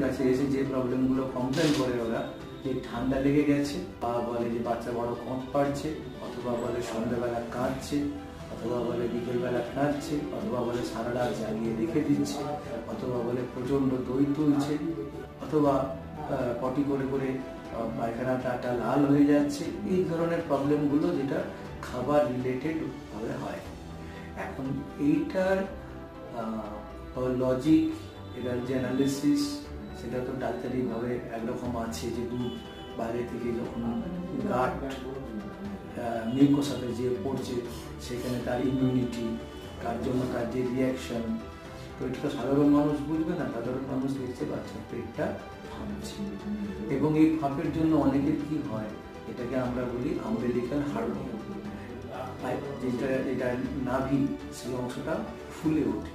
কাছে এসে যে প্রবলেমগুলো কমপ্লেন করে ওরা, যে ঠান্ডা লেগে গেছে, বা বলে যে বাচ্চা বড় কঁপ পাড়ছে, অথবা বলে সন্ধ্যাবেলা কাঁদছে, অথবা বলে বিকেলবেলা কাঁদছে, অথবা বলে সারা রাত জাগিয়ে রেখে দিচ্ছে, অথবা বলে প্রচণ্ড দই তুলছে, অথবা পটি করে করে পায়খানাটা লাল হয়ে যাচ্ছে। এই ধরনের প্রবলেমগুলো যেটা খাবার রিলেটেড ভাবে হয়। এখন এইটার লজিক, এটার যে অ্যানালিসিস, সেটা তো ডাক্তারিভাবে একরকম আছে যে দুধ বাইরে থেকে যখন গাট মিউকোসাতে যে পড়ছে, সেখানে তার ইমিউনিটি, তার জন্য তার যে রিয়াকশন, তো এটা তো সাধারণ মানুষ বুঝবে না। সাধারণ মানুষ দেখছে বাচ্চার পেটটা ফাঁপছে, এবং এই ফাঁপের জন্য অনেকের কি হয়, এটাকে আমরা বলি আমবেলিক্যাল হার্নিয়া, যেটা নাভি সেই অংশটা ফুলে ওঠে।